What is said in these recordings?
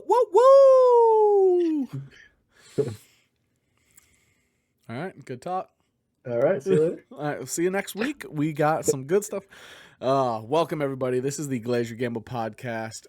woo, woo! All right, good talk. All right, see you later. All right, we'll see you next week. We got some good stuff. Welcome, everybody. This is the Glaziar Gambol podcast.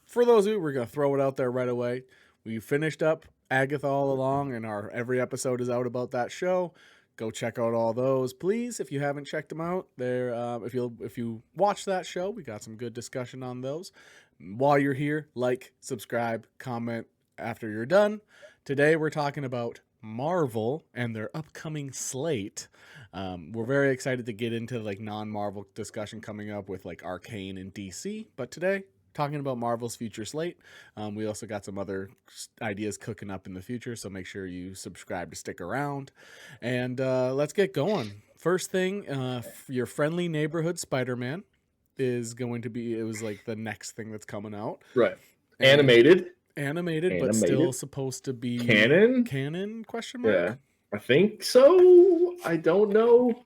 For those of you, we're going to throw it out there right away. We finished up Agatha all along, and our every episode is out about that show. Go check out all those, please. If you haven't checked them out, there. If you watch that show, we got some good discussion on those. While you're here, like, subscribe, comment after you're done. Today, we're talking about Marvel and their upcoming slate. We're very excited to get into like non-Marvel discussion coming up with like Arcane and DC, but today talking about Marvel's future slate. We also got some other ideas cooking up in the future, so make sure you subscribe to stick around. And let's get going. First thing, your friendly neighborhood Spider-Man is going to be, it was like the next thing that's coming out. Right. Animated, but still supposed to be canon question mark? Yeah, I think so. I don't know.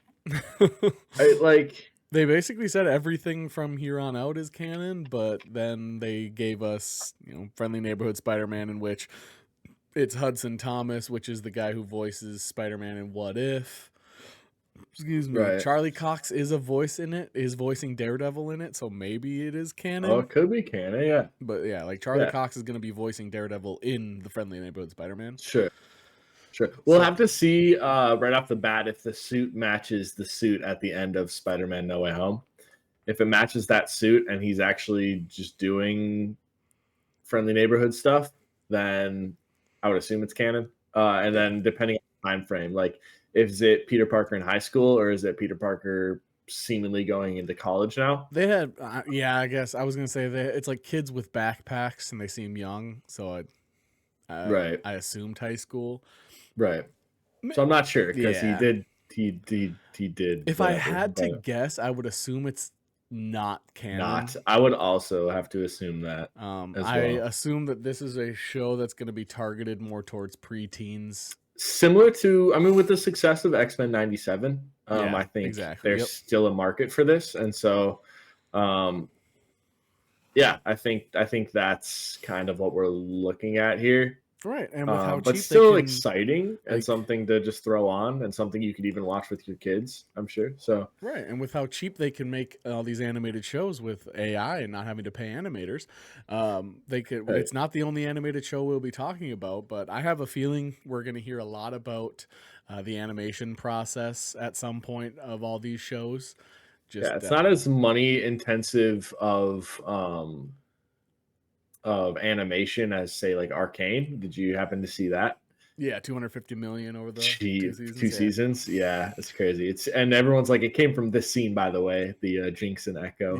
They basically said everything from here on out is canon, but then they gave us, Friendly Neighborhood Spider-Man, in which it's Hudson Thomas, which is the guy who voices Spider-Man in What If. Excuse me. Right. Charlie Cox is a voice in it, is voicing Daredevil in it, so maybe it is canon. Oh, it could be canon, yeah. But yeah, like Charlie Cox is going to be voicing Daredevil in the Friendly Neighborhood Spider-Man. Sure. We'll have to see right off the bat if the suit matches the suit at the end of Spider-Man No Way Home. If it matches that suit and he's actually just doing Friendly Neighborhood stuff, then I would assume it's canon. And then depending on the time frame, like, is it Peter Parker in high school or is it Peter Parker seemingly going into college now? They had, I guess I was going to say it's like kids with backpacks and they seem young. So I assumed high school. Right. So I'm not sure because he did. If I had to guess, I would assume it's not canon. I would also have to assume that. I assume that this is a show that's going to be targeted more towards preteens. Similar to, with the success of X-Men 97, I think there's still a market for this. And so, I think that's kind of what we're looking at here. Right. And with how cheap but still exciting and something to just throw on and something you could even watch with your kids, I'm sure. So right. And with how cheap they can make all these animated shows with AI and not having to pay animators, they could. Right. It's not the only animated show we'll be talking about, but I have a feeling we're going to hear a lot about the animation process at some point of all these shows. It's not as money intensive of animation as, say, like Arcane. Did you happen to see that? Yeah, $250 million over the two seasons. Yeah, it's crazy. And everyone's like, it came from this scene, by the way, the Jinx and Echo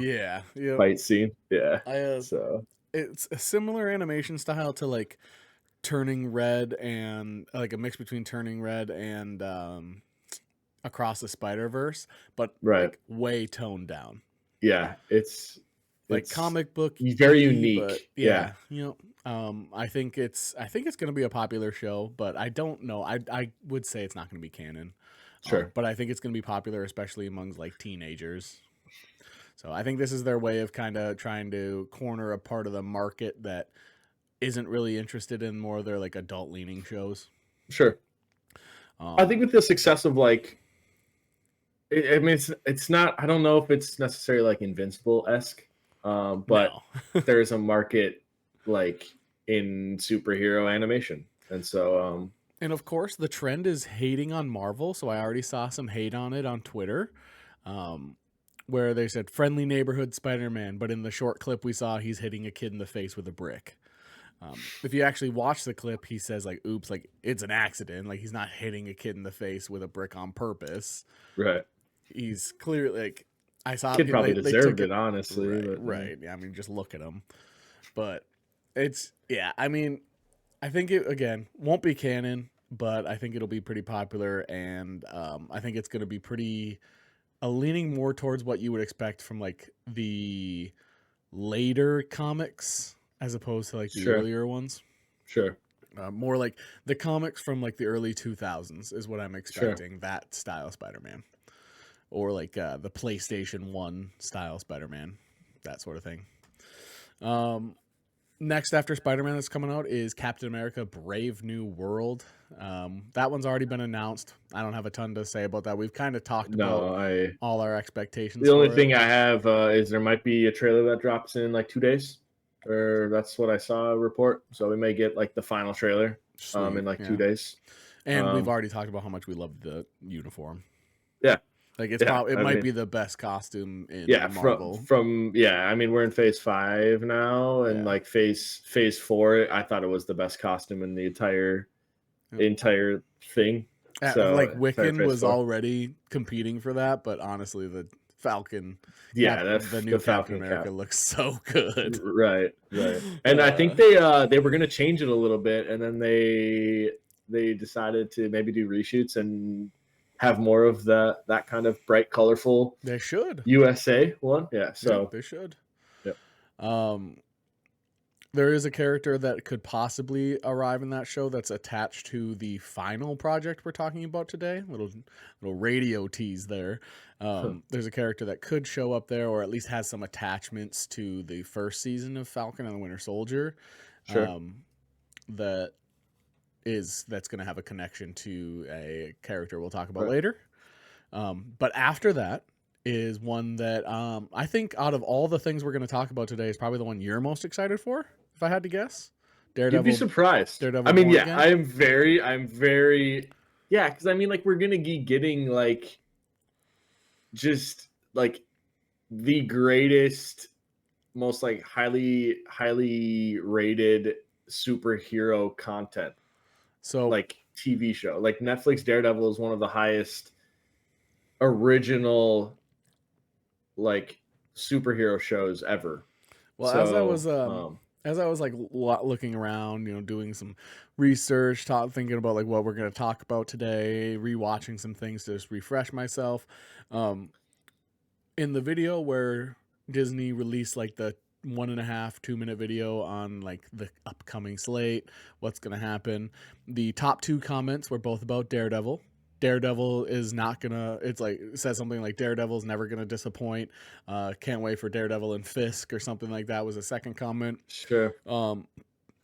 fight scene. Yeah. So it's a similar animation style to like Turning Red and like a mix between Turning Red and Across the Spider-Verse, but like way toned down. Yeah, it's comic book, very unique. Yeah. I think it's going to be a popular show, but I don't know. I would say it's not going to be canon. Sure. But I think it's going to be popular, especially amongst like teenagers. So I think this is their way of kind of trying to corner a part of the market that isn't really interested in more of their like adult leaning shows. Sure. I think with the success of like, it's not, I don't know if it's necessarily like Invincible-esque. But there's a market like in superhero animation. And so and of course the trend is hating on Marvel, so I already saw some hate on it on Twitter, where they said Friendly Neighborhood Spider-Man, but in the short clip we saw, he's hitting a kid in the face with a brick. If you actually watch the clip, he says like, oops, like it's an accident, like he's not hitting a kid in the face with a brick on purpose. Right. He's clearly like, I saw kid probably deserved it, honestly. Right. Yeah, just look at him. But it's, I think it, again, won't be canon, but I think it'll be pretty popular. And I think it's going to be pretty leaning more towards what you would expect from like the later comics as opposed to like the earlier ones. Sure. More like the comics from like the early 2000s is what I'm expecting, that style Spider-Man. Or like the PlayStation 1 style Spider-Man, that sort of thing. Next after Spider-Man that's coming out is Captain America: Brave New World. That one's already been announced. I don't have a ton to say about that. We've kind of talked about all our expectations. The only thing I have is there might be a trailer that drops in like 2 days, or that's what I saw a report. So we may get like the final trailer in like 2 days. And we've already talked about how much we love the uniform. Yeah. Like it might be the best costume in Marvel. I mean, we're in phase 5 now, and like phase 4, I thought it was the best costume in the entire thing. So like Wiccan was already competing for that, but honestly, the Falcon, the new Captain America looks so good. Right. And I think they were gonna change it a little bit, and then they decided to maybe do reshoots and have more of that kind of bright, colorful. They should USA one, So they should. Yep. There is a character that could possibly arrive in that show that's attached to the final project we're talking about today. Little radio tease there. There's a character that could show up there, or at least has some attachments to the first season of Falcon and the Winter Soldier. Sure. That's going to have a connection to a character we'll talk about later. But after that is one that I think out of all the things we're going to talk about today is probably the one you're most excited for, if I had to guess. Daredevil. You'd be surprised. Daredevil. I mean, I'm very, because I mean, like, we're going to be getting like just like the greatest, most like highly rated superhero content. So like TV show, like Netflix Daredevil is one of the highest original like superhero shows ever. Well, so, as I was like looking around, doing some research, thinking about like what we're going to talk about today, rewatching some things to just refresh myself. In the video where Disney released like the 1.5 2-minute video on like the upcoming slate, what's going to happen, the top 2 comments were both about Daredevil. Daredevil is not gonna, it says something like Daredevil's never gonna disappoint, can't wait for Daredevil and Fisk or something like that was a second comment. Sure.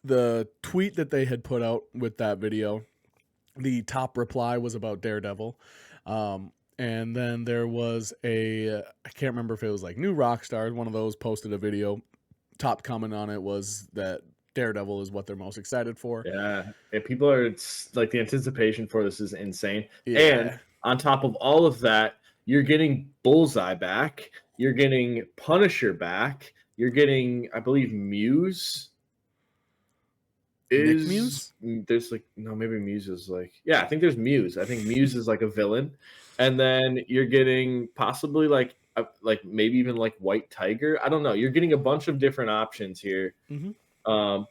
The tweet that they had put out with that video, the top reply was about Daredevil. And then there was I can't remember if it was like New Rockstars, one of those posted a video. Top comment on it was that Daredevil is what they're most excited for. Yeah, and people are, it's like the anticipation for this is insane. Yeah. And on top of all of that, you're getting Bullseye back, you're getting Punisher back, you're getting, I believe, Muse. Nick Muse? There's like, no, maybe Muse is like, I think there's Muse. I think Muse is like a villain. And then you're getting possibly like maybe even like White Tiger. I don't know. You're getting a bunch of different options here. Mm-hmm.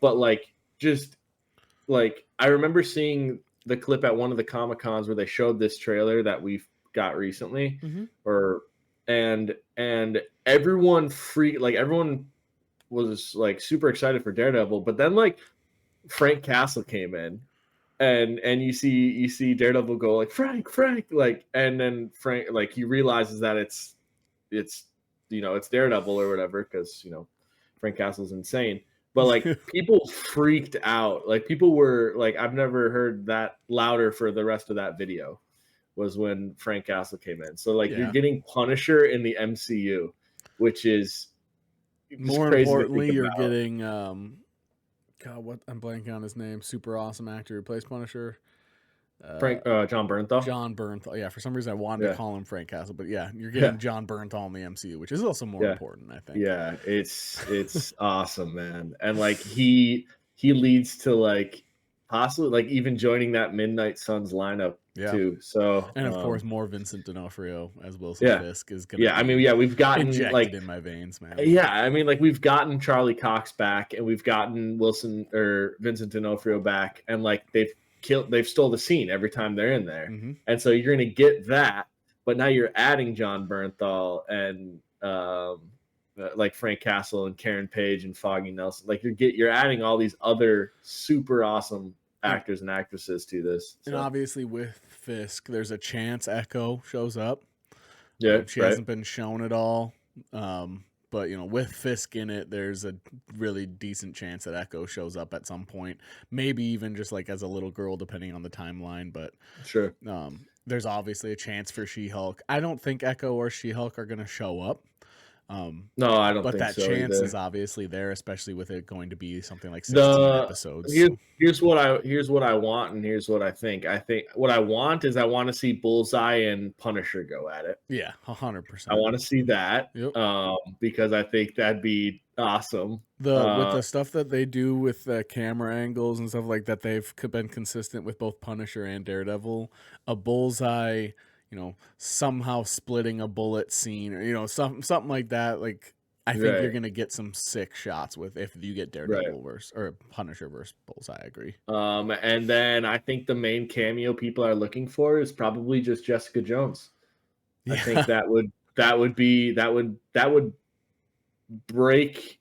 But like, just like, I remember seeing the clip at one of the Comic-Cons where they showed this trailer that we've got recently, and everyone everyone was like super excited for Daredevil, but then like Frank Castle came in, and you see Daredevil go like Frank, like, and then Frank, like, he realizes that it's it's Daredevil or whatever, because Frank Castle's insane. But like, people freaked out. Like, people were like, I've never heard that louder for the rest of that video, was when Frank Castle came in. So like, you're getting Punisher in the MCU, which is more importantly, you're getting what, I'm blanking on his name. Super awesome actor who plays Punisher. John Bernthal. John Bernthal. Yeah, for some reason I wanted to call him Frank Castle, but yeah, you're getting John Bernthal in the MCU, which is also more important, I think. Yeah, it's awesome, man. And like, he leads to like possibly like even joining that Midnight Suns lineup too. So, and of course, more Vincent D'Onofrio as Wilson Fisk is gonna. Yeah, I mean, we've gotten injected like in my veins, man. Yeah, I mean, like, we've gotten Charlie Cox back, and we've gotten Vincent D'Onofrio back, and like they've stole the scene every time they're in there. And so you're going to get that, but now you're adding John Bernthal and like Frank Castle and Karen Page and Foggy Nelson. Like, you're adding all these other super awesome actors and actresses to this. So. And obviously with Fisk, there's a chance Echo shows up. Yeah, she hasn't been shown at all. but with Fisk in it, there's a really decent chance that Echo shows up at some point, maybe even just like as a little girl, depending on the timeline. But sure, there's obviously a chance for She-Hulk. I don't think Echo or She-Hulk are going to show up. No, I don't but think that so chance either. is obviously there, especially with it going to be something like 16 episodes. Here's what I want, and here's what I think. I think what I want is I want to see Bullseye and Punisher go at it. Yeah, 100%. I want to see that. Yep. Because I think that'd be awesome. With the stuff that they do with the camera angles and stuff like that, they've been consistent with both Punisher and Daredevil. A Bullseye, somehow splitting a bullet scene, or something like that. Like, I think you're gonna get some sick shots if you get Daredevil versus or Punisher versus Bullseye. I agree. And then I think the main cameo people are looking for is probably just Jessica Jones. Yeah. I think that would break.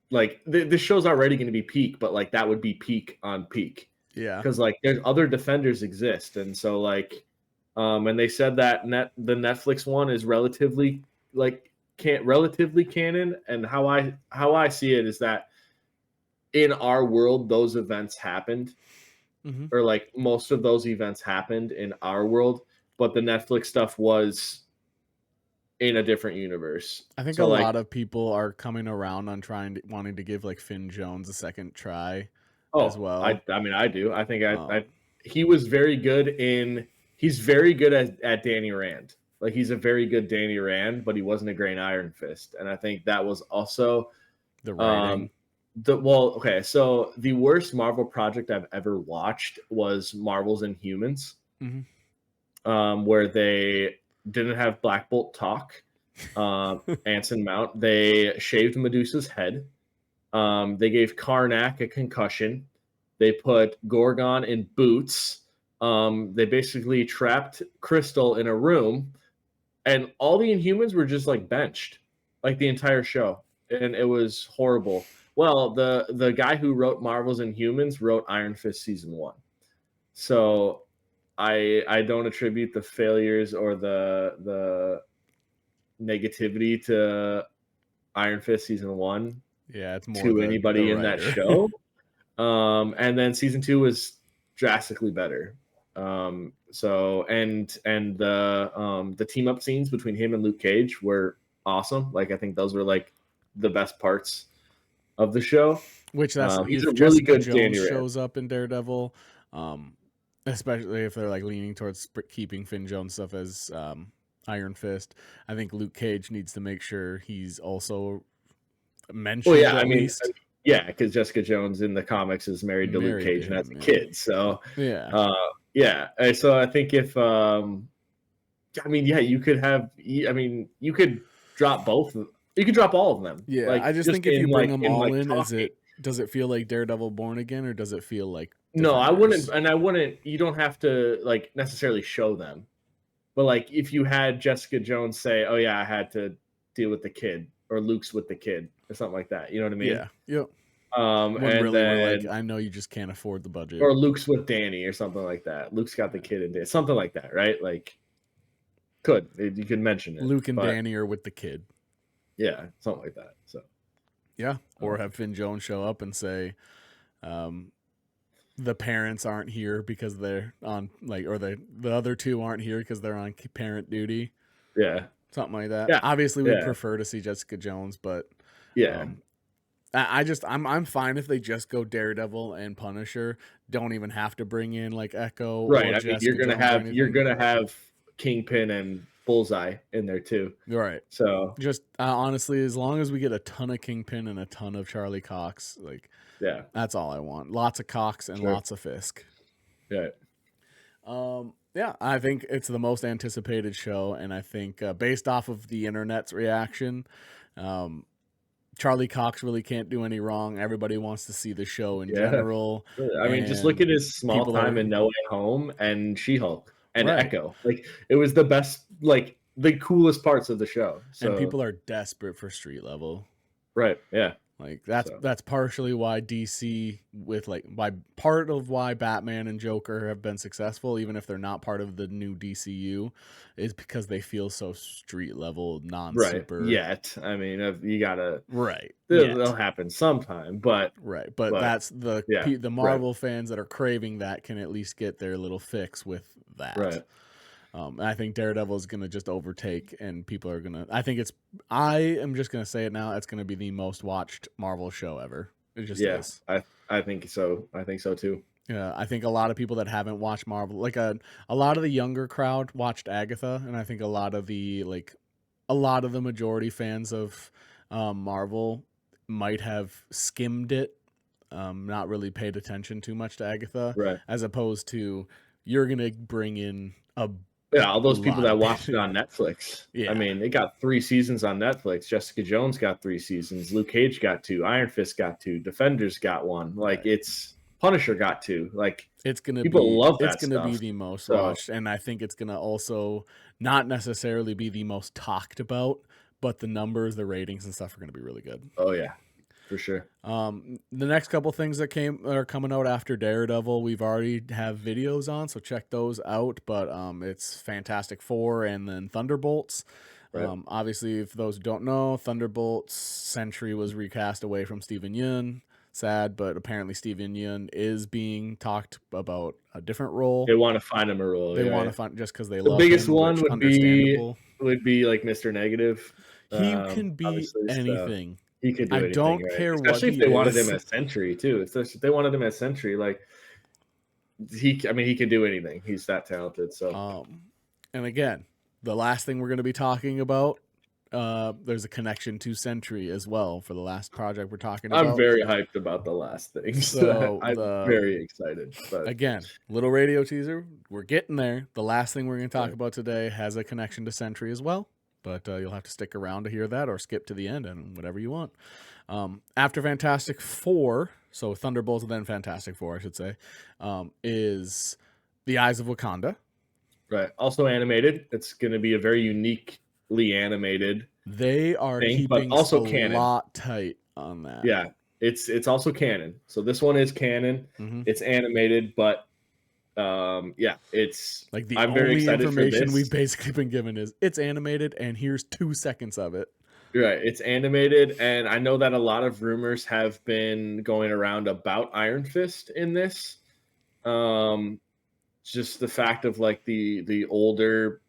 Like the show's already going to be peak, but like that would be peak on peak. Yeah, because like there's other Defenders exist, and so like, and they said that the Netflix one is relatively canon. And how I see it is that in our world those events happened, or like most of those events happened in our world, but the Netflix stuff was in a different universe. I think a lot of people are coming around on wanting to give like Finn Jones a second try as well. I mean, I do. I think he was very good he's very good at Danny Rand. Like he's a very good Danny Rand, but he wasn't a great Iron Fist. And I think that was also the writing. So the worst Marvel project I've ever watched was Marvel's Inhumans, where they didn't have Black Bolt talk, Anson Mount. They shaved Medusa's head. They gave Karnak a concussion. They put Gorgon in boots. They basically trapped Crystal in a room, and all the Inhumans were just like benched, like the entire show, and it was horrible. Well, the guy who wrote Marvel's Inhumans wrote Iron Fist season 1, so I don't attribute the failures or the negativity to Iron Fist season 1. Yeah, it's more to anybody in that show. And then season 2 was drastically better. So the team up scenes between him and Luke Cage were awesome. Like I think those were like the best parts of the show. Which he's a really good Jones shows up in Daredevil. Especially if they're like leaning towards keeping Finn Jones stuff as Iron Fist. I think Luke Cage needs to make sure he's also mentioned at least. Because Jessica Jones in the comics is married to Luke Cage and has a kid. So so I think if you could drop both. You could drop all of them. Yeah, like, I just think if you bring them all in, does it feel like Daredevil Born Again, or does it feel like No, I wouldn't. You don't have to like necessarily show them, but like if you had Jessica Jones say, "Oh yeah, I had to deal with the kid," or Luke's with the kid, or something like that. You know what I mean? Yeah. Yep. And really then I know you just can't afford the budget. Or Luke's with Danny, or something like that. Luke's got the kid in there, something like that, right? Like, you could mention it. Luke and Danny are with the kid. Yeah, something like that. So. Yeah, or have Finn Jones show up and say, the parents aren't here because they're on or the other two aren't here because they're on parent duty. Yeah, something like that. Yeah. Obviously, we prefer to see Jessica Jones, but I'm fine if they just go Daredevil and Punisher. Don't even have to bring in like Echo. Right. I mean, you're gonna have Kingpin and Bullseye in there too. Right. So just honestly, as long as we get a ton of Kingpin and a ton of Charlie Cox, that's all I want. Lots of Cox and lots of Fisk. Yeah. I think it's the most anticipated show, and I think based off of the internet's reaction, Charlie Cox really can't do any wrong. Everybody wants to see the show in general. I mean, just look at his small time in No Way Home and She-Hulk. And Echo, like it was the best, like the coolest parts of the show. So. And people are desperate for street level, right? Yeah, Like that's partially why DC why Batman and Joker have been successful, even if they're not part of the new DCU, is because they feel so street level, non-super. Right. Yet, I mean, you gotta right. They'll happen sometime, but that's the Marvel fans that are craving that can at least get their little fix with that. Right. And I think Daredevil is going to just overtake, and people are going to. I am just going to say it now. It's going to be the most watched Marvel show ever. It just is. I think so. I think so too. Yeah, I think a lot of people that haven't watched Marvel, like a lot of the younger crowd, watched Agatha, and I think a lot of the majority fans of Marvel might have skimmed it, not really paid attention too much to Agatha, right? As opposed to you're going to bring in all those people that watched it on Netflix. Yeah. I mean, it got 3 seasons on Netflix. Jessica Jones got 3 seasons. Luke Cage got 2. Iron Fist got 2. Defenders got 1. Like it's Punisher got 2. Like it's gonna people love that. It's gonna be the most watched, and I think it's gonna also not necessarily be the most talked about, but the numbers, the ratings, and stuff are gonna be really good. Oh yeah. For sure. The next couple things that are coming out after Daredevil, we've already have videos on, so check those out. But it's Fantastic Four and then Thunderbolts. Right. Obviously, if those who don't know, Thunderbolts Sentry was recast away from Steven Yeun. Sad, but apparently Steven Yeun is being talked about a different role. They want to find him a role. They want to find just because they love him. The biggest one would be like Mr. Negative. He can be anything. He could do anything. I don't care what Especially if they wanted him as Sentry too. If they wanted him as Sentry, like he could do anything. He's that talented. So, and again, the last thing we're going to be talking about, there's a connection to Sentry as well for the last project we're talking about. I'm very hyped about the last thing. So I'm very excited. But again, little radio teaser. We're getting there. The last thing we're going to talk about today has a connection to Sentry as well. But you'll have to stick around to hear that or skip to the end and whatever you want. After Fantastic Four, so Thunderbolts and then Fantastic Four, I should say, is The Eyes of Wakanda. Right. Also animated. It's going to be a very uniquely animated. They are keeping also a lot tight on that. Yeah. It's also canon. So this one is canon. Mm-hmm. It's animated, but it's like the only information we've basically been given is it's animated and here's 2 seconds of it. Right. It's animated, and I know that a lot of rumors have been going around about Iron Fist in this. Just the fact of like the older,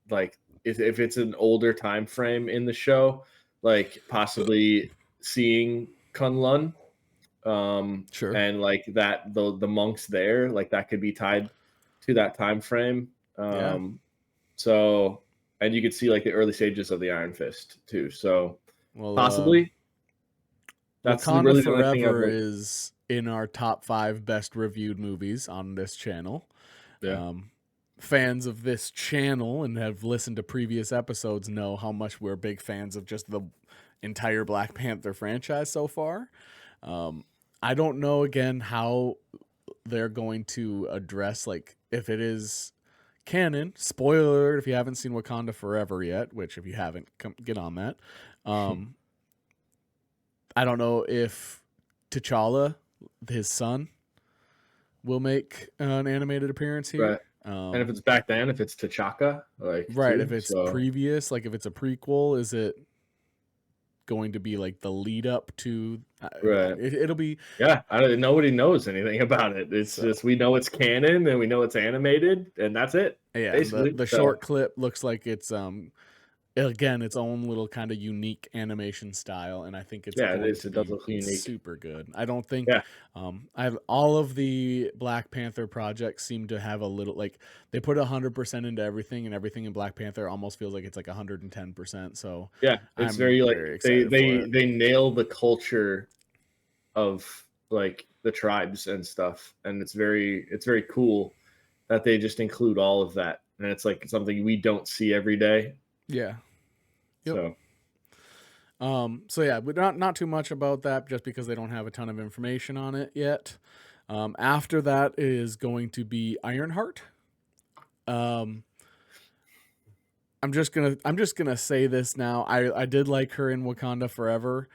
like if it's an older time frame in the show, like possibly seeing Kunlun. Sure. And like that the monks there, like that could be tied to that time frame. So, and you could see like the early stages of the Iron Fist too. So possibly that's Wakanda really Forever is in our top 5 best reviewed movies on this channel. Yeah. Fans of this channel and have listened to previous episodes know how much we're big fans of just the entire Black Panther franchise so far. I don't know, again, how they're going to address, like, if it is canon. Spoiler alert if you haven't seen Wakanda Forever yet, which if you haven't, get on that. I don't know if T'Challa, his son, will make an animated appearance here. Right. And if it's back then, if it's T'Chaka, like right, if it's previous, like if it's a prequel, is it going to be like the lead up to right? It'll be nobody knows anything about it. It's just we know it's canon and we know it's animated, and that's it. Yeah, basically. The short clip looks like it's again its own little kind of unique animation style, and I think it's it does look unique, super good. I don't think all of the Black Panther projects seem to have a little, like, they put 100% into everything, and everything in Black Panther almost feels like it's like 110%. So yeah, it's very like they nail the culture of like the tribes and stuff, and it's very cool that they just include all of that, and it's like something we don't see every day. Yeah. Yep. So yeah, but not too much about that, just because they don't have a ton of information on it yet. After that is going to be Ironheart. I'm just gonna say this now. I did like her in Wakanda Forever.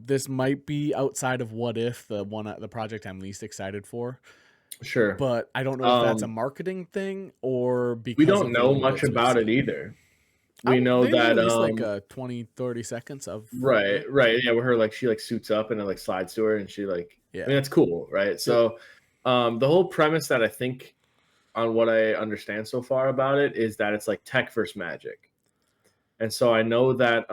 This might be outside of What If, the project I'm least excited for. Sure. But I don't know if that's a marketing thing or We because don't of the know little much bits we've about it seen. either. We know They that released like 20-30 seconds of right, yeah, where her like she like suits up and it like slides to her and she like yeah. I mean that's cool, right? So the whole premise that I think on what I understand so far about it is that it's like tech versus magic. And so I know that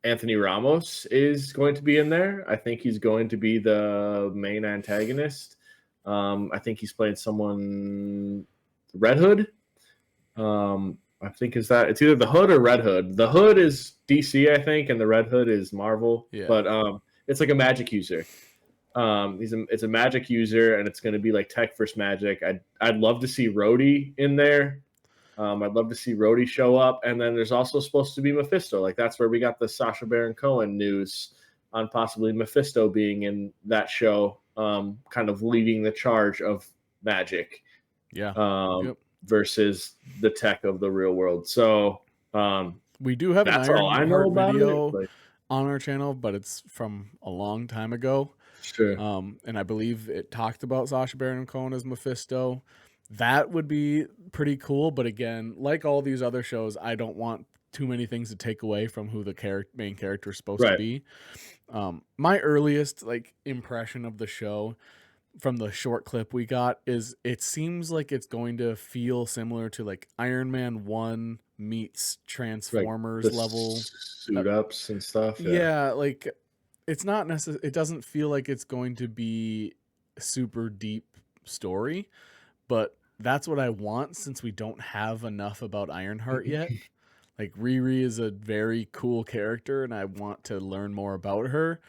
Anthony Ramos is going to be in there. I think he's going to be the main antagonist. I think he's playing someone Red Hood. I think it's either the Hood or Red Hood. The Hood is DC, I think, and the Red Hood is Marvel. Yeah. But it's like a magic user. It's a magic user, and it's going to be like tech versus magic. I'd love to see Rhodey in there. I'd love to see Rhodey show up, and then there's also supposed to be Mephisto. Like that's where we got the Sacha Baron Cohen news on possibly Mephisto being in that show, kind of leading the charge of magic. Yeah. Versus the tech of the real world. So we do have an Ironheart video on our channel, but it's from a long time ago. Sure. And I believe it talked about Sacha Baron Cohen as Mephisto. That would be pretty cool, but again, like all these other shows, I don't want too many things to take away from who the main character is supposed to be. My earliest impression of the show from the short clip we got is it seems like it's going to feel similar to like Iron Man 1 meets Transformers level suit ups and stuff. Yeah, like it's not necessarily, it doesn't feel like it's going to be a super deep story, but that's what I want since we don't have enough about Ironheart yet. Like Riri is a very cool character and I want to learn more about her.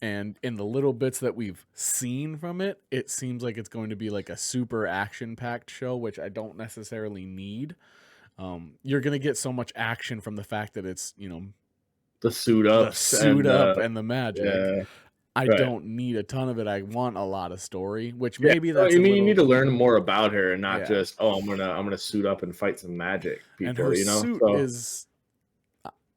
And in the little bits that we've seen from it, it seems like it's going to be like a super action-packed show, which I don't necessarily need. You're going to get so much action from the fact that it's, the suit up and the magic. Yeah, I don't need a ton of it. I want a lot of story, which maybe that's. You need to learn more about her and not just I'm gonna suit up and fight some magic people. And her suit is.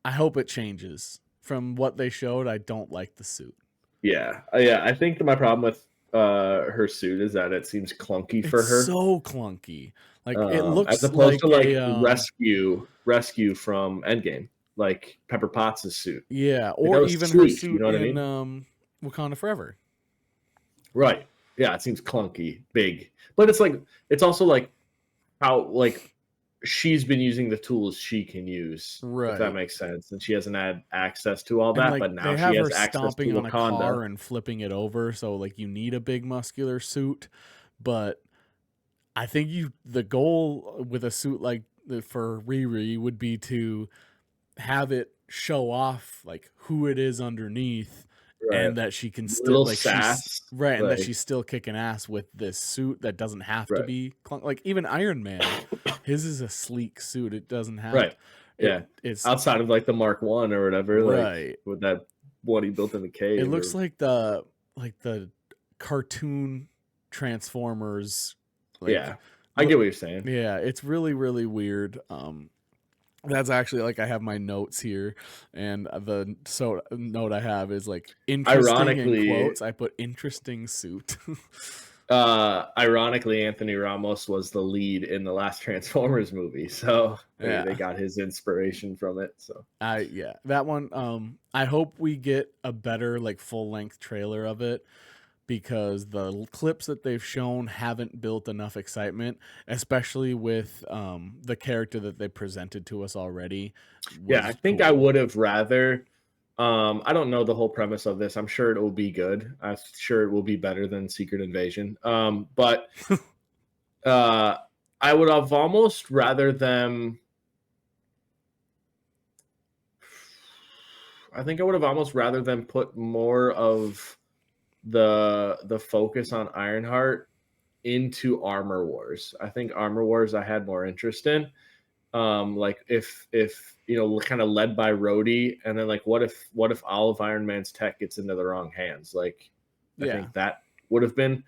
I hope it changes from what they showed. I don't like the suit. Yeah. I think my problem with her suit is that it seems clunky for her. So clunky. Like it looks as opposed to rescue from Endgame, like Pepper Potts' suit. Yeah, or even her suit in Wakanda Forever. Right. Yeah, it seems clunky, big, but it's also like how she's been using the tools she can use, right? If that makes sense, and she hasn't had access to all that, but now she has access to on a car and flipping it over. So you need a big muscular suit, but I think the goal with a suit like for Riri would be to have it show off who it is underneath. Right. And that she can still sass, and that she's still kicking ass with this suit that doesn't have to be even Iron Man, his is a sleek suit. It doesn't have it's outside of the Mark 1 or whatever, with that what he built in the cave. It looks like the cartoon Transformers. I get what you're saying. Yeah, it's really, really weird. That's actually I have my notes here, and the note I have is interesting. Ironically, in quotes, I put interesting suit. Ironically, Anthony Ramos was the lead in the last Transformers movie, so they got his inspiration from it. So that one. I hope we get a better full length trailer of it, because the clips that they've shown haven't built enough excitement, especially with the character that they presented to us already. I think I would have rather. I don't know the whole premise of this. I'm sure it will be good. I'm sure it will be better than Secret Invasion. But I would have almost rather them. I think I would have almost rather them put more of the focus on Ironheart into Armor Wars. I think Armor Wars I had more interest in. If kind of led by Rhodey, and then what if all of Iron Man's tech gets into the wrong hands? I think that would have been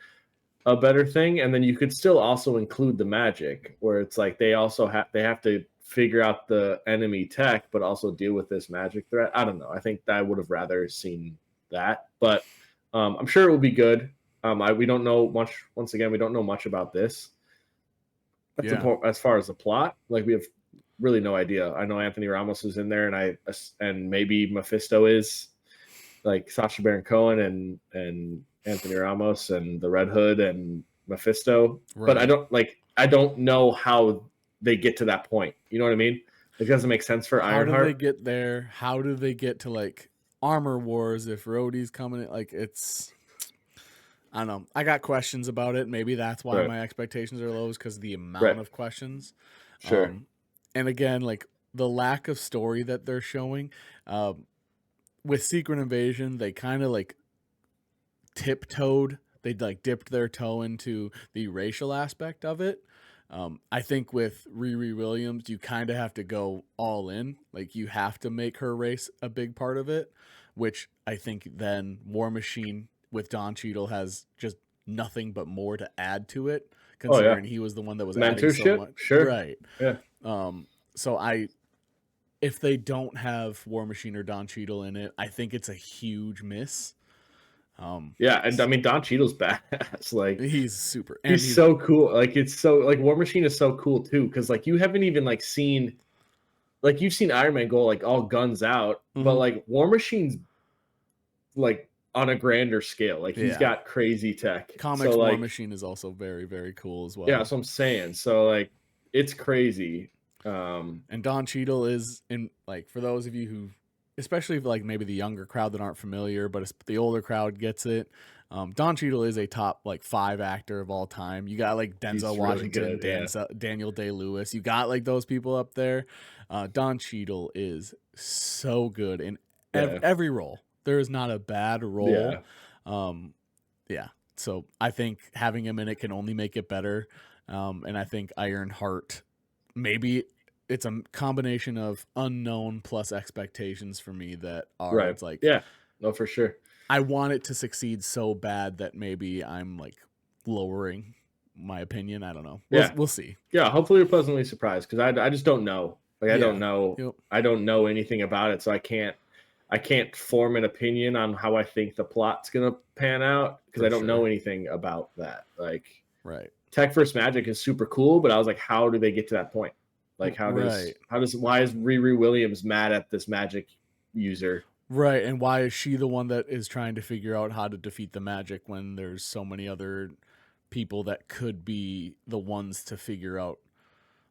a better thing. And then you could still also include the magic, where it's they have to figure out the enemy tech, but also deal with this magic threat. I don't know. I think that I would have rather seen that, but I'm sure it will be good. We don't know much. Once again, we don't know much about this. As far as the plot, like we have really no idea. I know Anthony Ramos is in there, and maybe Mephisto is, like Sacha Baron Cohen and Anthony Ramos and the Red Hood and Mephisto. Right. But I don't know how they get to that point. You know what I mean? It doesn't make sense for Ironheart. How do they get there? How do they get to like Armor Wars if Rhodey's coming? Like it's, I don't know. I got questions about it. Maybe that's why my expectations are low, is because of the amount of questions. Sure. And again, like the lack of story that they're showing. With Secret Invasion, they kind of like tiptoed. They like dipped their toe into the racial aspect of it. I think with Riri Williams, you kind of have to go all in. Like you have to make her race a big part of it, which I think then War Machine with Don Cheadle has just nothing but more to add to it, considering he was the one that was adding so much. Sure. Right. Yeah. So if they don't have War Machine or Don Cheadle in it, I think it's a huge miss. Yeah, and I mean Don Cheadle's badass. Like he's super. And he's so cool. Like it's so like War Machine is so cool too, because like you haven't even like seen, like you've seen Iron Man go like all guns out, but like War Machine's like on a grander scale. Like he's got crazy tech. Comics War Machine is also very, very cool as well. Yeah, that's what I'm saying. So like it's crazy. And Don Cheadle is in, like, for those of you who, especially like maybe the younger crowd that aren't familiar, but the older crowd gets it. Don Cheadle is a top like 5 actor of all time. You got like Denzel Washington, really good, Daniel Day-Lewis. You got like those people up there. Don Cheadle is so good in every role. There is not a bad role. So I think having him in it can only make it better. And I think Ironheart, maybe it's a combination of unknown plus expectations for me that are it's like, no, for sure. I want it to succeed so bad that maybe I'm like lowering my opinion. I don't know. We'll see. Yeah, hopefully you're pleasantly surprised, because I just don't know. Like I don't know. Yep. I don't know anything about it, so I can't form an opinion on how I think the plot's gonna pan out, because I don't know anything about that. Like Tech vs. Magic is super cool, but I was like, how do they get to that point? Like why is Riri Williams mad at this magic user? Right, and why is she the one that is trying to figure out how to defeat the magic when there's so many other people that could be the ones to figure out?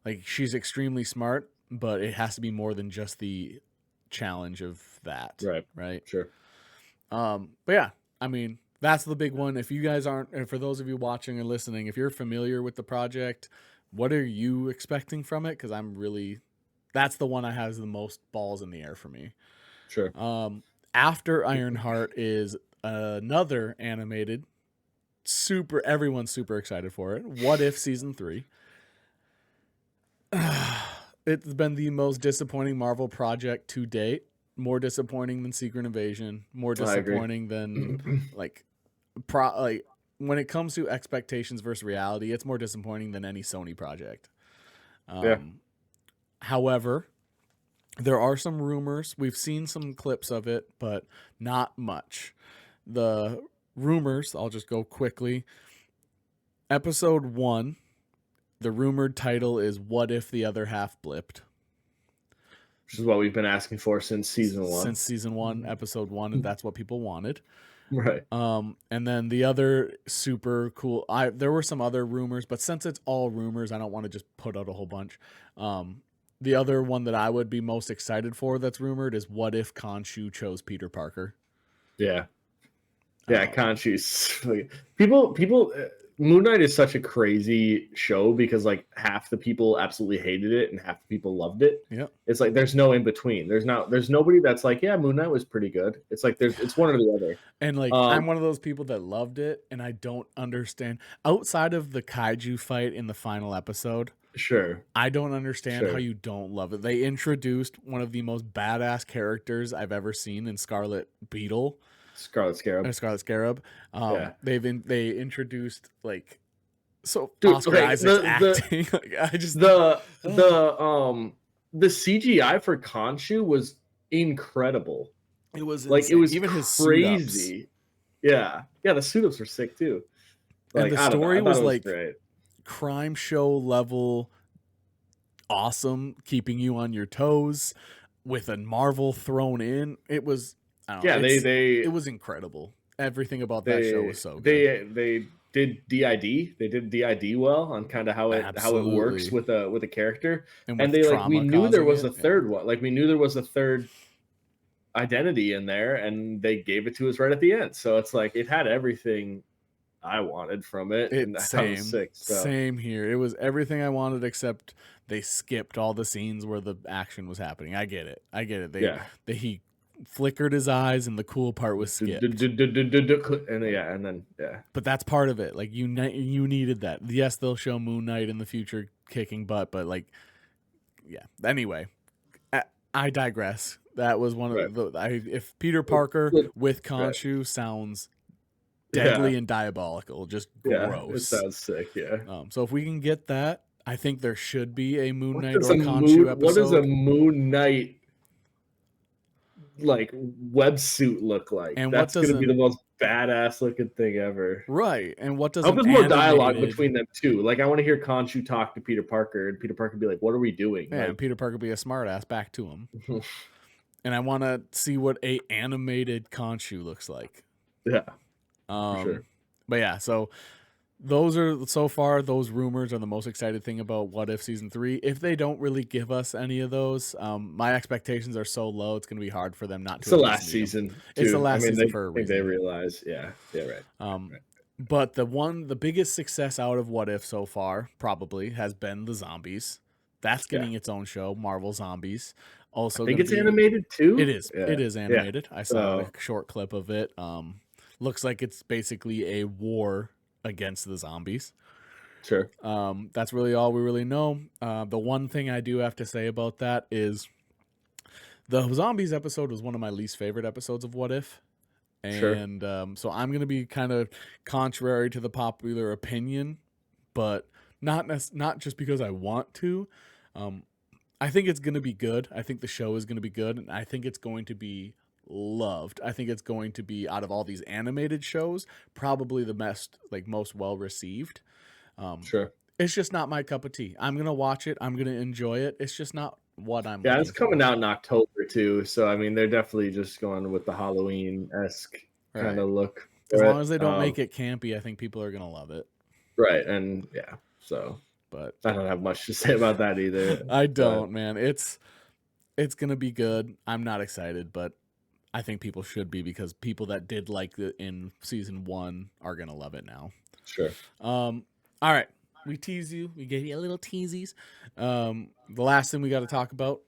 Like, she's extremely smart, but it has to be more than just the challenge of that. Right? Sure. But yeah, I mean, that's the big one. If you guys aren't, and for those of you watching and listening, if you're familiar with the project, what are you expecting from it? Because that's the one that has the most balls in the air for me. Sure. After Ironheart is another animated, everyone's super excited for it. What If Season 3? It's been the most disappointing Marvel project to date. More disappointing than Secret Invasion. More disappointing than when it comes to expectations versus reality, it's more disappointing than any Sony project. However, there are some rumors. We've seen some clips of it, but not much. The rumors, I'll just go quickly. Episode 1, the rumored title is What If the Other Half Blipped? Which is what we've been asking for since season 1. Since season 1, episode 1, and that's what people wanted. Right. And then the other super cool, there were some other rumors, but since it's all rumors, I don't want to just put out a whole bunch. The other one that I would be most excited for that's rumored is What If Khonshu chose Peter Parker? Yeah. Yeah, Khonshu's people Moon Knight is such a crazy show, because like half the people absolutely hated it and half the people loved it. Yeah. It's like there's no in between. There's nobody that's like, yeah, Moon Knight was pretty good. It's like it's one or the other. And like I'm one of those people that loved it, and I don't understand, outside of the kaiju fight in the final episode. Sure. I don't understand how you don't love it. They introduced one of the most badass characters I've ever seen in Scarlet Scarab. They introduced like Oscar Isaac's acting. Like, I just the the CGI for Khonshu was incredible. It was Like insane. it was Even his suit-ups. crazy. Yeah, the suit-ups were sick too. And Like the I don't know, story I thought was it was like great. crime show level awesome, keeping you on your toes with a Marvel thrown in. It was, I don't know, it was incredible. Everything about that show was so good. They did DID. They did DID well on kind of how it works with a character. And And with they like we knew there was a third one. Like we knew there was a third identity in there, and they gave it to us right at the end. So it's like it had everything I wanted from it, and that was sick. So. Same here. It was everything I wanted, except they skipped all the scenes where the action was happening. I get it. He flickered his eyes, and the cool part was skipped. And then. But that's part of it. Like you needed that. Yes, they'll show Moon Knight in the future kicking butt, but like, yeah. Anyway, I digress. That was one of the. If Peter Parker with Khonshu sounds deadly and diabolical, just gross. It sounds sick. Yeah. So if we can get that, I think there should be a Moon Knight or Khonshu episode. What does a Moon Knight like websuit look like? And that's going to be the most badass looking thing ever. Right. And what does I hope there's more dialogue between them too. Like I want to hear Khonshu talk to Peter Parker, and Peter Parker be like, "What are we doing?" Yeah, and Peter Parker be a smartass back to him. And I want to see what a animated Khonshu looks like. Yeah. For sure. But yeah, so those rumors are the most excited thing about What If Season 3. If they don't really give us any of those, my expectations are so low, it's going to be hard for them not to. It's the last season. It's the last season for a reason. They realize, right. Right. But the biggest success out of What If so far probably has been the zombies. That's getting its own show, Marvel Zombies. Also, I think it's animated too. It is. Yeah. It is animated. I saw a short clip of it. Looks like it's basically a war against the zombies. Sure. That's really all we really know. The one thing I do have to say about that is the zombies episode was one of my least favorite episodes of What If. And so I'm going to be kind of contrary to the popular opinion, but not just because I want to. I think it's going to be good. I think the show is going to be good, and I think it's going to be loved. I think it's going to be, out of all these animated shows, probably the most well received. Sure. It's just not my cup of tea. I'm gonna watch it. I'm gonna enjoy it. It's just not what I'm. Yeah, it's coming out in October too, so I mean they're definitely just going with the Halloween-esque kind of look. As long as they don't make it campy, I think people are gonna love it. Right, and yeah, so. But I don't have much to say about that either. I don't, man. It's gonna be good. I'm not excited, but I think people should be, because people that did like it in season 1 are gonna love it now. Sure. All right. We tease you. We gave you a little teasies. The last thing we got to talk about,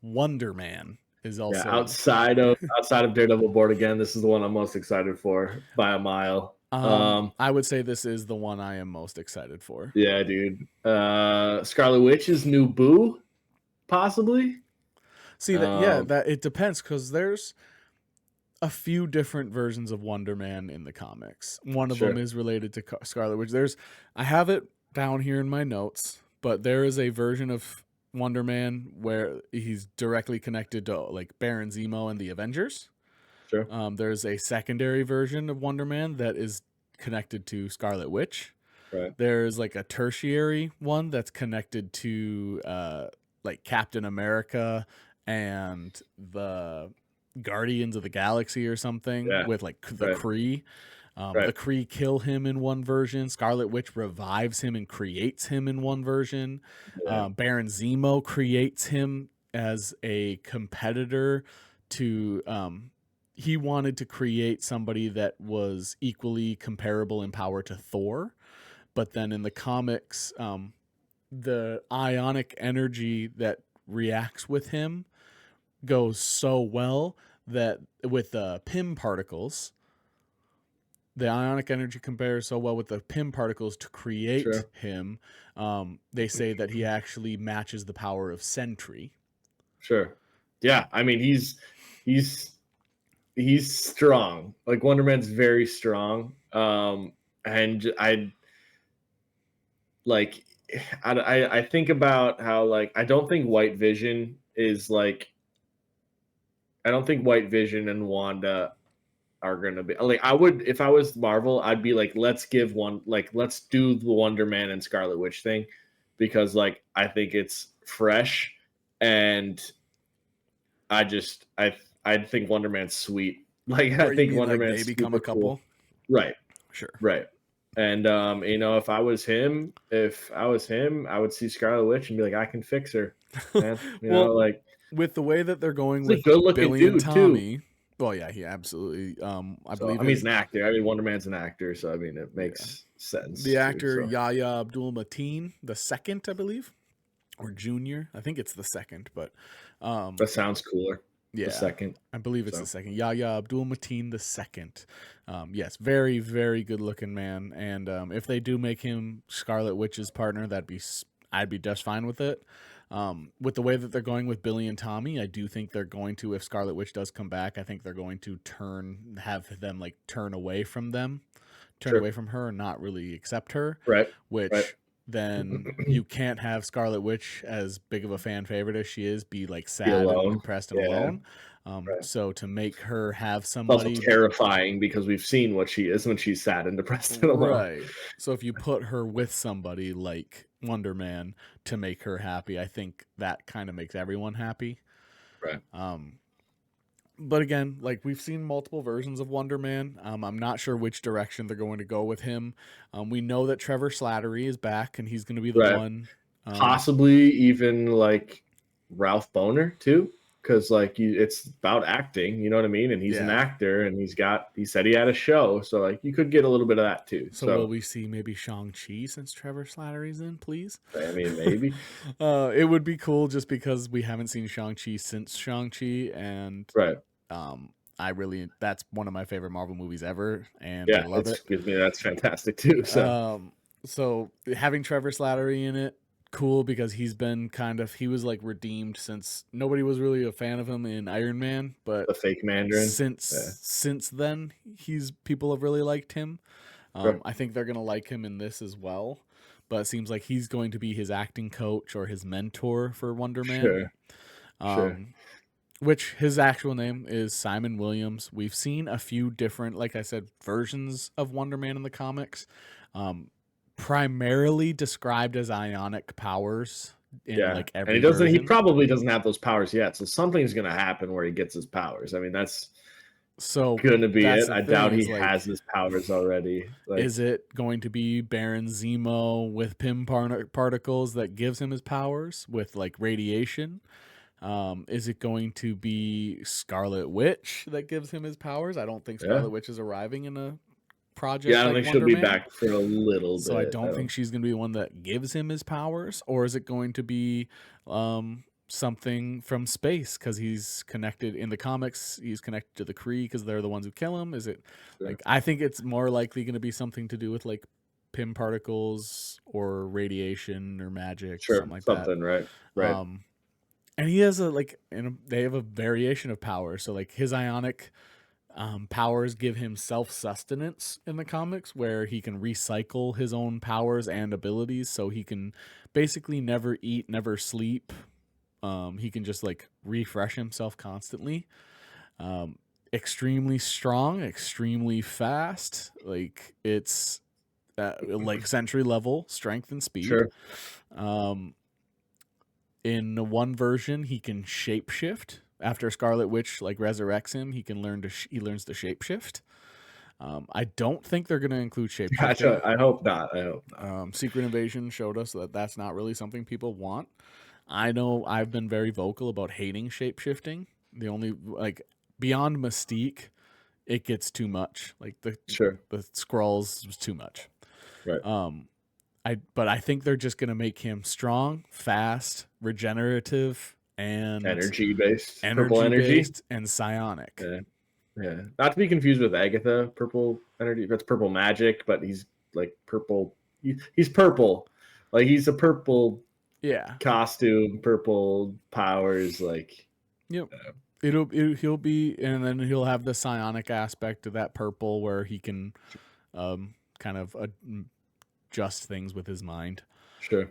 Wonderman is also outside of Daredevil Board again. This is the one I'm most excited for by a mile. I would say this is the one I am most excited for. Yeah, dude. Scarlet Witch's new boo, possibly. See that? That it depends, because there's a few different versions of Wonderman in the comics. One of them is related to Scarlet Witch. I have it down here in my notes, but there is a version of Wonderman where he's directly connected to like Baron Zemo and the Avengers. Sure. There's a secondary version of Wonderman that is connected to Scarlet Witch. Right. There's like a tertiary one that's connected to like Captain America and the Guardians of the Galaxy or something, with like the Kree. The Kree kill him in one version. Scarlet Witch revives him and creates him in one version. Baron Zemo creates him as a competitor to he wanted to create somebody that was equally comparable in power to Thor, but then in the comics the ionic energy that reacts with him goes so well that with the Pym particles, the ionic energy compares so well with the Pym particles to create him. They say that he actually matches the power of Sentry. Sure. Yeah. I mean, he's strong. Like Wonderman's very strong. And I like I think about how like I don't think White Vision is like I don't think White Vision and Wanda are gonna be like I would if I was Marvel, I'd be like, let's do the Wonder Man and Scarlet Witch thing because like I think it's fresh and I think Wonder Man's sweet. Like I Or you think mean Wonder like they Man's become a super cool. couple? Right, Sure. right. And if I was him, I would see Scarlet Witch and be like, I can fix her, man. Well, Like with the way that they're going he's a with good looking Billy and dude too. Tommy, well, yeah, he absolutely. I So believe he's an actor. I mean, Wonder Man's an actor, so I mean, it yeah, makes sense the too. actor So Yahya Abdul Mateen the second, I believe, or junior. I think it's the second, but that sounds cooler. The yeah, second. I believe it's So the second. Yahya Abdul Mateen the second. Yes, very very good looking man, and if they do make him Scarlet Witch's partner, I'd be just fine with it. With the way that they're going with Billy and Tommy, I do think they're going to, if Scarlet Witch does come back, I think they're going to have them like turn away from sure. her, and not really accept her, Right. Right. which then you can't have Scarlet Witch, as big of a fan favorite as she is, be like Be sad and alone. depressed and Yeah. alone. Right. So to make her have It's also somebody, terrifying because we've seen what she is when she's sad and depressed and alone. right? So if you put her with somebody like Wonder Man to make her happy, I think that kind of makes everyone happy. Right. But again, like we've seen multiple versions of Wonder Man. I'm not sure which direction they're going to go with him. We know that Trevor Slattery is back, and he's going to be the Right. one. Possibly even like Ralph Boner too, because like it's about acting, you know what I mean? And he's an Yeah. actor, and he said he had a show, so like you could get a little bit of that too. So will we see maybe Shang-Chi since Trevor Slattery's in, please? I mean, maybe. It would be cool just because we haven't seen Shang-Chi since Shang-Chi, and Right. that's one of my favorite Marvel movies ever, and I Yeah, love it. that's fantastic too. So having Trevor Slattery in it, cool, because he was like redeemed, since nobody was really a fan of him in Iron Man, but the fake Mandarin. since then people have really liked him. Sure. I think they're gonna like him in this as well, but it seems like he's going to be his acting coach or his mentor for Wonder Man. Sure. Which his actual name is Simon Williams. We've seen a few different, like I said, versions of Wonder Man in the comics. Primarily described as ionic powers in like every and he version. probably doesn't have those powers yet, so something's gonna happen where he gets his powers. I mean, that's gonna be it. I doubt he has his powers already. Like, is it going to be Baron Zemo with Pym particles that gives him his powers with like radiation? Is it going to be Scarlet Witch that gives him his powers? I don't think Scarlet Witch is arriving in a project. Yeah, I don't think she'll be back for a little bit. So I don't think she's going to be the one that gives him his powers. Or is it going to be something from space, because he's connected in the comics? He's connected to the Kree because they're the ones who kill him. Is it like, I think it's more likely going to be something to do with like Pym particles or radiation or magic, something like that. Right. And he has they have a variation of powers. So like his ionic powers give him self-sustenance in the comics, where he can recycle his own powers and abilities. So he can basically never eat, never sleep. He can just like refresh himself constantly. Extremely strong, extremely fast. Like it's like Sentry level strength and speed. Sure. In one version, he can shapeshift. After Scarlet Witch like resurrects him, he learns to shapeshift. I don't think they're going to include shapeshifting. Gotcha. I hope not. Secret Invasion showed us that that's not really something people want. I know I've been very vocal about hating shapeshifting. The only beyond Mystique, it gets too much. Like the Skrulls was too much. Right. But I think they're just going to make him strong, fast, regenerative, and energy based and psionic. Yeah. Not to be confused with Agatha, purple energy. That's purple magic, but he's like purple. He's purple. Like he's a purple costume, purple powers. Like, yep. He'll be, and then he'll have the psionic aspect of that purple, where he can kind of adjust things with his mind. Sure.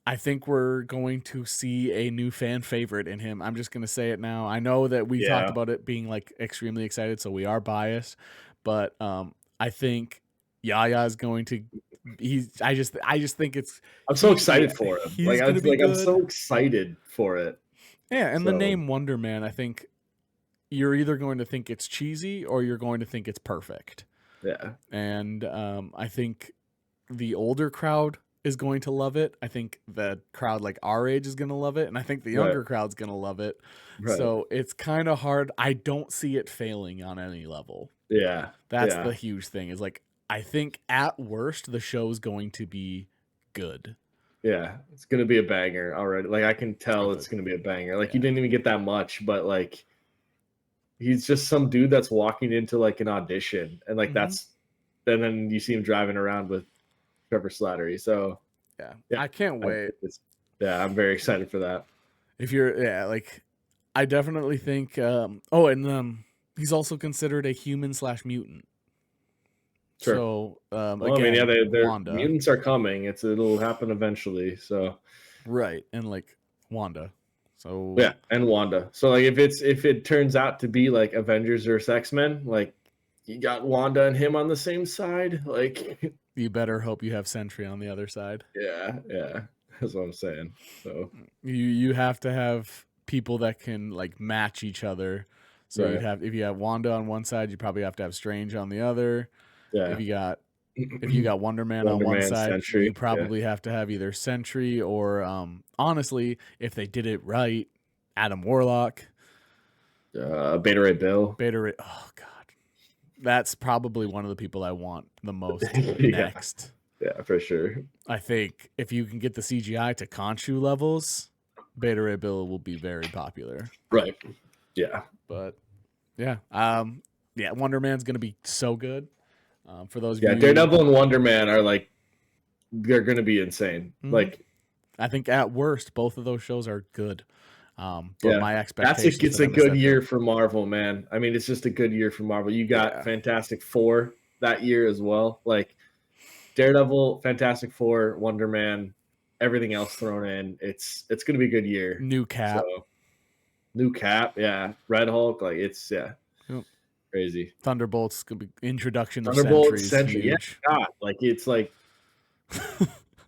I think we're going to see a new fan favorite in him. I'm just going to say it now. I know that we talked about it being like extremely excited, so we are biased, but I think Yaya is going to. I just think it's. I'm so excited for him. He's going to be good. I'm so excited for it. Yeah, and the name Wonderman, I think you're either going to think it's cheesy or you're going to think it's perfect. Yeah, and I think the older crowd is going to love it. I think the crowd like our age is going to love it, and I think the younger crowd's going to love it. Right. So it's kind of hard. I don't see it failing on any level. Yeah. That's the huge thing is like, I think at worst, the show's going to be good. Yeah. It's going to be a banger already. Like I can tell it's going to be a banger. Like you didn't even get that much, but like he's just some dude that's walking into like an audition and like and then you see him driving around with Trevor Slattery. So yeah. I can't wait. I'm very excited for that. If you're like I definitely think he's also considered a human/mutant. Sure. So well, again, I mean, Wanda. Mutants are coming. It'll happen eventually. So right, and like Wanda. So yeah, and Wanda. So like if it turns out to be like Avengers versus X-Men, like you got Wanda and him on the same side, like you better hope you have Sentry on the other side. Yeah, that's what I'm saying. So you have to have people that can like match each other. So if you have Wanda on one side, you probably have to have Strange on the other. Yeah. If you got Wonderman on one side, Sentry, you probably have to have either Sentry or honestly, if they did it right, Adam Warlock. Beta Ray Bill. Oh god. That's probably one of the people I want the most next. Yeah, for sure. I think if you can get the CGI to Khonshu levels, Beta Ray Bill will be very popular. Right. Yeah. But yeah. Wonder Man's gonna be so good. For those of you, Daredevil and Wonder Man are like they're gonna be insane. Mm-hmm. Like I think at worst both of those shows are good. But my expectations it's a good year for Marvel, man. I mean, it's just a good year for Marvel. You got Fantastic Four that year as well. Like Daredevil, Fantastic Four, Wonder Man, everything else thrown in. It's gonna be a good year. New Cap. Red Hulk, like it's crazy. Thunderbolts could be introduction of Sentry. Yeah, God, like it's like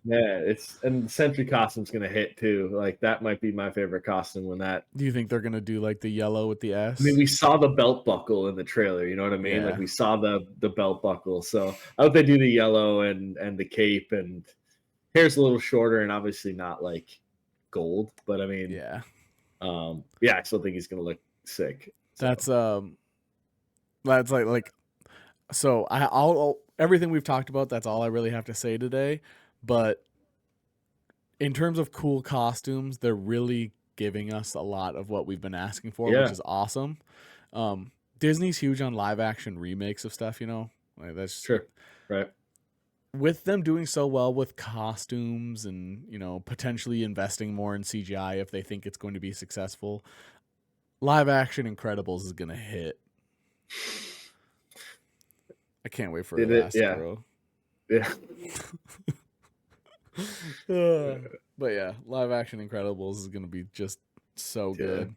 and Sentry costume's gonna hit too. Like that might be my favorite costume when that. Do you think they're gonna do like the yellow with the S? I mean, we saw the belt buckle in the trailer. You know what I mean? Like we saw the belt buckle. So I hope they do the yellow and the cape and hair's a little shorter and obviously not like gold. But I mean, I still think he's gonna look sick. So. That's like so I'll everything we've talked about, that's all I really have to say today. But in terms of cool costumes, they're really giving us a lot of what we've been asking for, which is awesome. Disney's huge on live action remakes of stuff, like that's true. Right. With them doing so well with costumes and, potentially investing more in CGI if they think it's going to be successful, live action Incredibles is going to hit. I can't wait for Elastigirl. Yeah. But yeah, live action Incredibles is going to be just so good.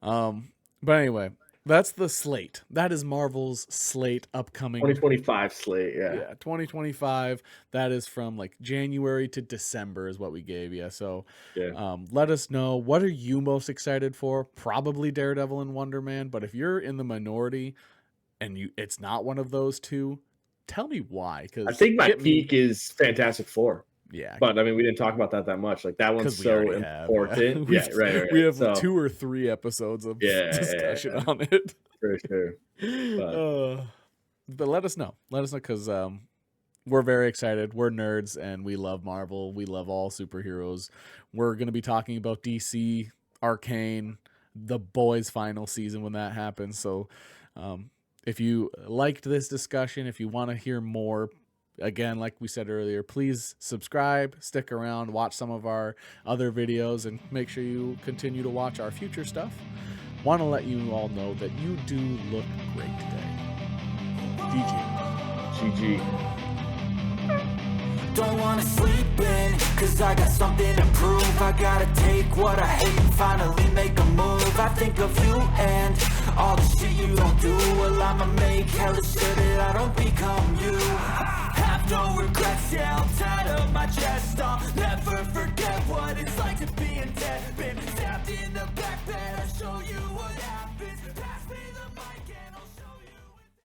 But anyway, that's the slate. That is Marvel's slate upcoming. 2025 slate, Yeah, 2025. That is from like January to December is what we gave you. So let us know, what are you most excited for? Probably Daredevil and Wonder Man. But if you're in the minority and it's not one of those two, tell me why. Because I think my peak is Fantastic Four. Yeah, but I mean, we didn't talk about that much. Like that one's so important. Right. We have 2 or 3 episodes of discussion on it. For sure. But let us know. Because we're very excited. We're nerds and we love Marvel. We love all superheroes. We're going to be talking about DC, Arcane, The Boys' final season when that happens. So if you liked this discussion, if you want to hear more, again, like we said earlier, please subscribe, stick around, watch some of our other videos, and make sure you continue to watch our future stuff. Want to let you all know that you do look great today. GG. GG. don't wanna sleep in, cause I got something to prove. I gotta take what I hate and finally make a move. I think of you and all the shit you don't do. Well, I'ma make hella sure that I don't become you. Have no regrets, yeah, I'm tired of my chest. I'll never